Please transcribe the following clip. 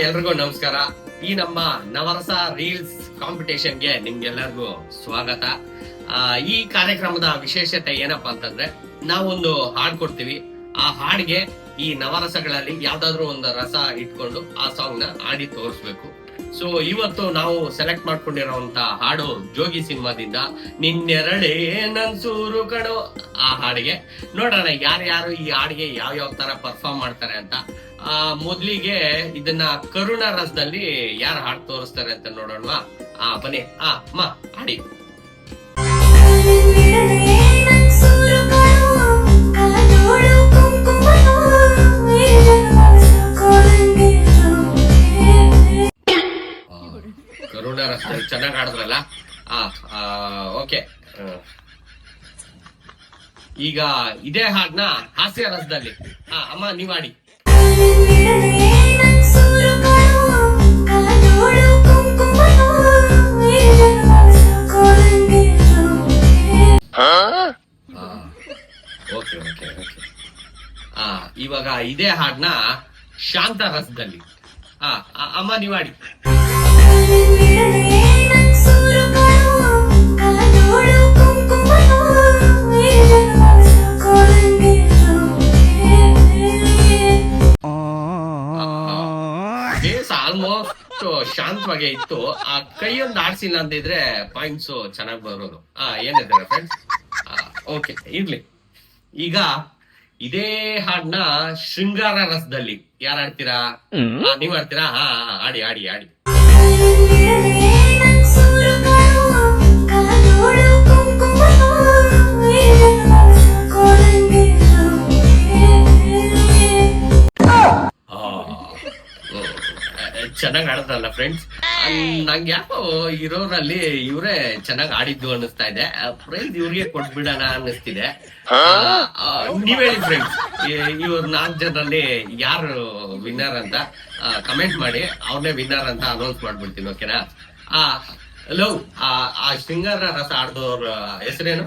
ಎಲ್ರಿಗೂ ನಮಸ್ಕಾರ. ಈ ನಮ್ಮ ನವರಸ ರೀಲ್ಸ್ ಕಾಂಪಿಟೇಷನ್ಗೆ ನಿಮ್ಗೆಲ್ಲರಿಗೂ ಸ್ವಾಗತ. ಈ ಕಾರ್ಯಕ್ರಮದ ವಿಶೇಷತೆ ಏನಪ್ಪಾ ಅಂತಂದ್ರೆ, ನಾವೊಂದು ಹಾಡ್ ಕೊಡ್ತೀವಿ. ಆ ಹಾಡ್ಗೆ ಈ ನವರಸಗಳಲ್ಲಿ ಯಾವ್ದಾದ್ರು ಒಂದು ರಸ ಇಟ್ಕೊಂಡು ಆ ಸಾಂಗ್ ನ ಹಾಡಿ ತೋರಿಸ್ಬೇಕು. ಸೊ ಇವತ್ತು ನಾವು ಸೆಲೆಕ್ಟ್ ಮಾಡ್ಕೊಂಡಿರೋಂತ ಹಾಡು ಜೋಗಿ ಸಿನಿಮಾದಿಂದ ನಿನ್ನೆರಡೇ ನನ್ಸೂರು ಕಣೋ ಆ ಹಾಡಿಗೆ. ನೋಡೋಣ ಯಾರ್ಯಾರು ಈ ಹಾಡಿಗೆ ಯಾವ ತರ ಪರ್ಫಾರ್ಮ್ ಮಾಡ್ತಾರೆ ಅಂತ. ಮೊದ್ಲಿಗೆ ಇದನ್ನ ಕರುಣ ರಸದಲ್ಲಿ ಯಾರು ಹಾಡು ತೋರಿಸ್ತಾರೆ ಅಂತ ನೋಡೋಣವಾ? ಬನ್ನಿ. ಅಮ್ಮ ಹಾಡಿ. ಕರುಣ ರಸದಲ್ಲಿ ಚೆನ್ನಾಗಿ ಆಡಿದ್ರಲ್ಲ. ಓಕೆ, ಈಗ ಇದೇ ಹಾಡ್ನ ಹಾಸ್ಯ ರಸದಲ್ಲಿ ಅಮ್ಮ ನೀವ್ ಆಡಿ. ಓಕೆ ಓಕೆ ಓಕೆ ಇವಾಗ ಇದೇ ಹಾಡ್ನ ಶಾಂತ ರಸದಲ್ಲಿ ಅಮ್ಮ ನೀವ್ ಆಡಿ. ಆಲ್ಮೋಸ್ಟ್ ಶಾಂತವಾಗೇ ಇತ್ತು. ಆ ಕೈಯೊಂದು ಆಡ್ಸಿಲ್ಲ ಅಂದಿದ್ರೆ ಪಾಯಿಂಟ್ಸ್ ಚೆನ್ನಾಗಿ ಬರೋದು. ಏನಿದ್ದಾರೆ ಫ್ರೆಂಡ್ಸ್? ಓಕೆ ಇರ್ಲಿ. ಈಗ ಇದೇ ಹಾಡ್ನ ಶೃಂಗಾರ ರಸದಲ್ಲಿ ಯಾರು ಆಡ್ತೀರಾ? ನೀವ್ ಆಡ್ತೀರಾ? ಆಡಿ ಆಡಿ ಆಡಿ. ಚೆನ್ನಾಗ್ ಆಡದ್ರಲ್ಲ ಫ್ರೆಂಡ್ಸ್. ನಂಗೆ ಯಾಕೋ ಇರೋರಲ್ಲಿ ಇವ್ರೆ ಚೆನ್ನಾಗ್ ಆಡಿದ್ದು ಅನ್ನಿಸ್ತಾ ಇದೆ. ಪ್ರೈಸ್ ಇವ್ರಿಗೆ ಕೊಟ್ಬಿಡೋಣ ಅನ್ನಿಸ್ತಿದೆ. ನೀವ್ ಹೇಳಿ ಫ್ರೆಂಡ್ಸ್, ಇವ್ರ 4 ಜನರಲ್ಲಿ ಯಾರು ವಿನ್ನರ್ ಅಂತ ಕಮೆಂಟ್ ಮಾಡಿ. ಅವ್ರನ್ನೇ ವಿನ್ನರ್ ಅಂತ ಅನೌನ್ಸ್ ಮಾಡ್ಬಿಡ್ತೀನಿ. ಓಕೆನಾ? ಲವ್ ಆ ಶೃಂಗಾರ ರಸ ಆಡ್ದವ್ರ ಹೆಸರೇನು?